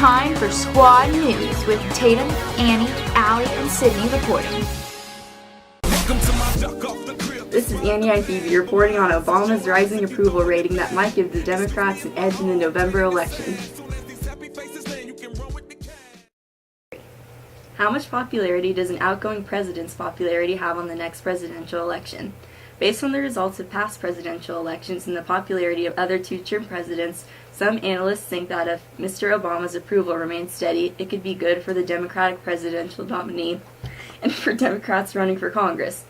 time for Squad News with Tatum, Annie, Allie, and Sydney reporting. This is Annie and Phoebe reporting on Obama's rising approval rating that might give the Democrats an edge in the November election. How much popularity does an outgoing president's popularity have on the next presidential election? Based on the results of past presidential elections and the popularity of other two-term presidents, some analysts think that if Mr. Obama's approval remains steady, it could be good for the Democratic presidential nominee and for Democrats running for Congress.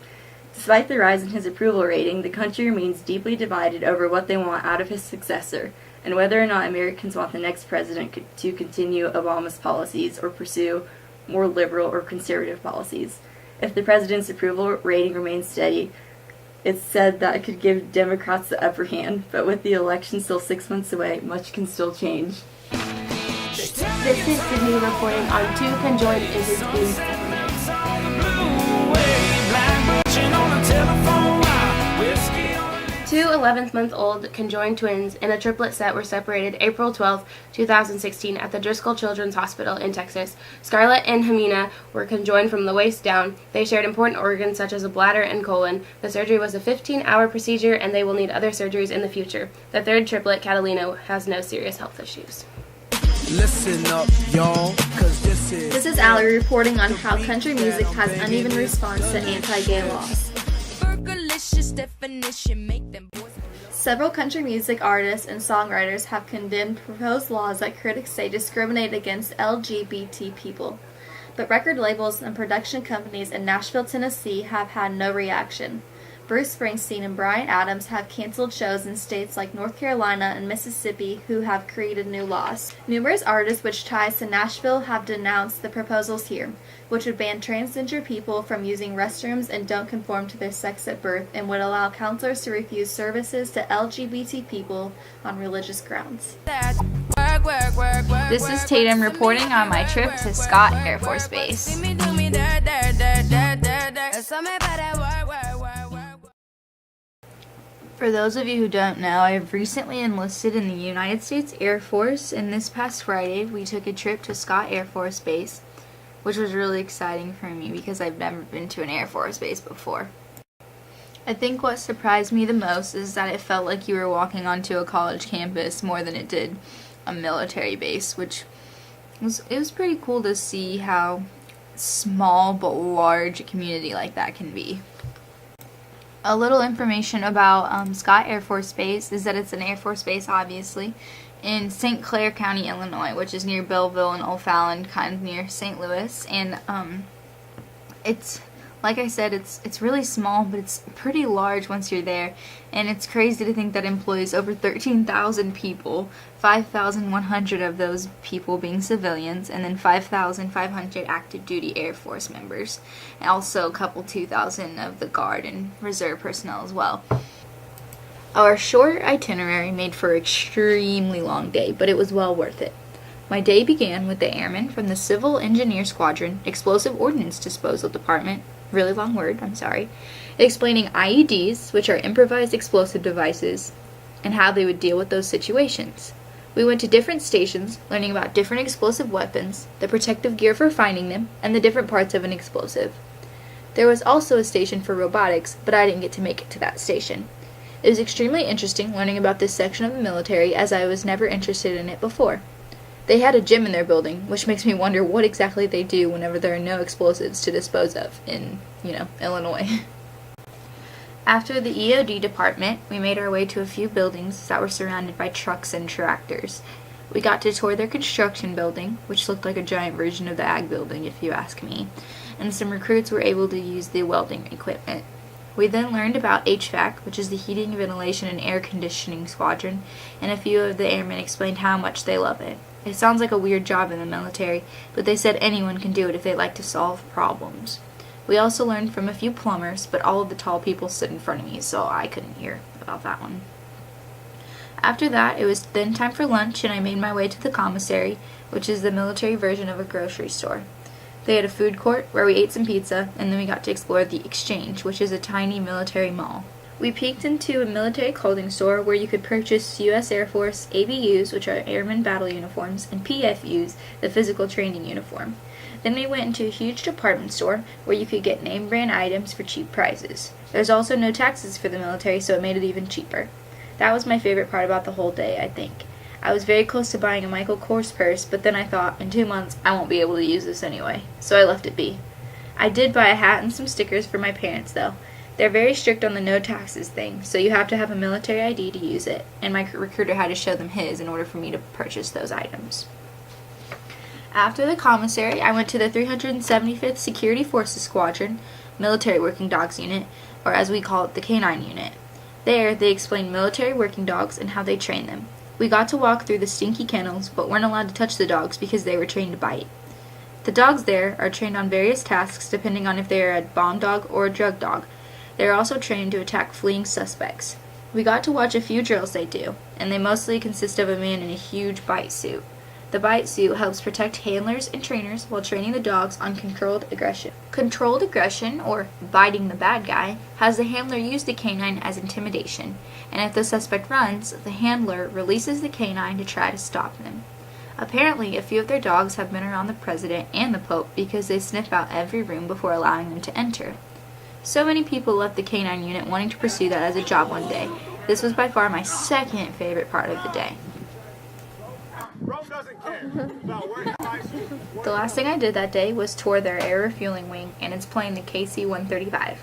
Despite the rise in his approval rating, the country remains deeply divided over what they want out of his successor, and whether or not Americans want the next president to continue Obama's policies or pursue more liberal or conservative policies. If the president's approval rating remains steady, it's said that it could give Democrats the upper hand, but with the election still 6 months away, much can still change. This is Sydney reporting on Two Conjoined Is Being Separated. Two 11-month-old conjoined twins and a triplet set were separated April 12, 2016 at the Driscoll Children's Hospital in Texas. Scarlett and Hamina were conjoined from the waist down. They shared important organs such as a bladder and colon. The surgery was a 15-hour procedure and they will need other surgeries in the future. The third triplet, Catalina, has no serious health issues. Listen up, y'all, 'cause this is Allie reporting on how country music has uneven response to anti-gay laws. Several country music artists and songwriters have condemned proposed laws that critics say discriminate against LGBT people. But record labels and production companies in Nashville, Tennessee have had no reaction. Bruce Springsteen and Bryan Adams have canceled shows in states like North Carolina and Mississippi who have created new laws. Numerous artists which ties to Nashville have denounced the proposals here, which would ban transgender people from using restrooms and don't conform to their sex at birth and would allow counselors to refuse services to LGBT people on religious grounds. This is Tatum reporting on my trip to Scott Air Force Base. For those of you who don't know, I have recently enlisted in the United States Air Force, and this past Friday we took a trip to Scott Air Force Base, which was really exciting for me because I've never been to an Air Force base before. I think what surprised me the most is that it felt like you were walking onto a college campus more than it did a military base, which was pretty cool to see how small but large a community like that can be. A little information about Scott Air Force Base is that it's an Air Force base, obviously, in St. Clair County, Illinois, which is near Belleville and O'Fallon, kind of near St. Louis. And it's, like I said, it's really small, but it's pretty large once you're there. And it's crazy to think that employs over 13,000 people, 5,100 of those people being civilians, and then 5,500 active duty Air Force members. And also a couple 2,000 of the Guard and Reserve personnel as well. Our short itinerary made for an extremely long day, but it was well worth it. My day began with the airmen from the Civil Engineer Squadron Explosive Ordnance Disposal Department, really long word, I'm sorry, explaining IEDs, which are improvised explosive devices, and how they would deal with those situations. We went to different stations, learning about different explosive weapons, the protective gear for finding them, and the different parts of an explosive. There was also a station for robotics, but I didn't get to make it to that station. It was extremely interesting learning about this section of the military, as I was never interested in it before. They had a gym in their building, which makes me wonder what exactly they do whenever there are no explosives to dispose of in, Illinois. After the EOD department, we made our way to a few buildings that were surrounded by trucks and tractors. We got to tour their construction building, which looked like a giant version of the ag building if you ask me, and some recruits were able to use the welding equipment. We then learned about HVAC, which is the Heating, Ventilation, and Air Conditioning Squadron, and a few of the airmen explained how much they love it. It sounds like a weird job in the military, but they said anyone can do it if they like to solve problems. We also learned from a few plumbers, but all of the tall people stood in front of me, so I couldn't hear about that one. After that, it was then time for lunch, and I made my way to the commissary, which is the military version of a grocery store. They had a food court where we ate some pizza, and then we got to explore the Exchange, which is a tiny military mall. We peeked into a military clothing store where you could purchase U.S. Air Force ABUs, which are Airman Battle Uniforms, and PFUs, the Physical Training Uniform. Then we went into a huge department store where you could get name brand items for cheap prices. There's also no taxes for the military, so it made it even cheaper. That was my favorite part about the whole day, I think. I was very close to buying a Michael Kors purse, but then I thought, in 2 months, I won't be able to use this anyway, so I left it be. I did buy a hat and some stickers for my parents, though. They're very strict on the no taxes thing, so you have to have a military ID to use it, and my recruiter had to show them his in order for me to purchase those items. After the commissary, I went to the 375th Security Forces Squadron, Military Working Dogs Unit, or as we call it, the K-9 Unit. There, they explained military working dogs and how they train them. We got to walk through the stinky kennels, but weren't allowed to touch the dogs because they were trained to bite. The dogs there are trained on various tasks depending on if they are a bomb dog or a drug dog. They are also trained to attack fleeing suspects. We got to watch a few drills they do, and they mostly consist of a man in a huge bite suit. The bite suit helps protect handlers and trainers while training the dogs on controlled aggression. Controlled aggression, or biting the bad guy, has the handler use the canine as intimidation, and if the suspect runs, the handler releases the canine to try to stop them. Apparently, a few of their dogs have been around the president and the Pope because they sniff out every room before allowing them to enter. So many people left the K-9 unit wanting to pursue that as a job one day. This was by far my second favorite part of the day. The last thing I did that day was tour their air refueling wing and its plane, the KC-135.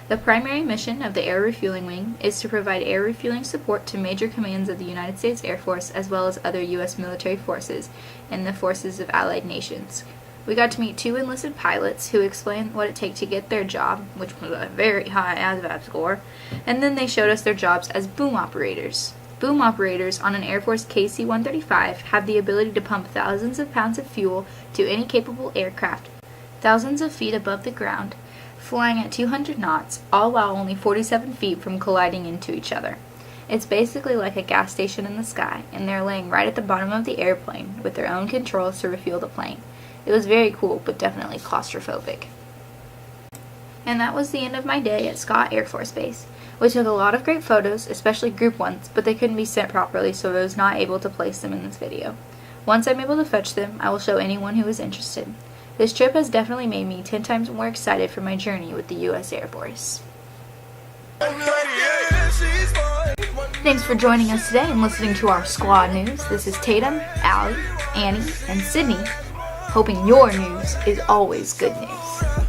The primary mission of the air refueling wing is to provide air refueling support to major commands of the United States Air Force as well as other U.S. military forces and the forces of allied nations. We got to meet 2 enlisted pilots who explained what it takes to get their job, which was a very high ASVAB score, and then they showed us their jobs as boom operators. Boom operators on an Air Force KC-135 have the ability to pump thousands of pounds of fuel to any capable aircraft, thousands of feet above the ground, flying at 200 knots, all while only 47 feet from colliding into each other. It's basically like a gas station in the sky, and they're laying right at the bottom of the airplane with their own controls to refuel the plane. It was very cool, but definitely claustrophobic. And that was the end of my day at Scott Air Force Base. We took a lot of great photos, especially group ones, but they couldn't be sent properly, so I was not able to place them in this video. Once I'm able to fetch them, I will show anyone who is interested. This trip has definitely made me 10 times more excited for my journey with the U.S. Air Force. Thanks for joining us today and listening to our squad news. This is Tatum, Allie, Annie, and Sydney, hoping your news is always good news.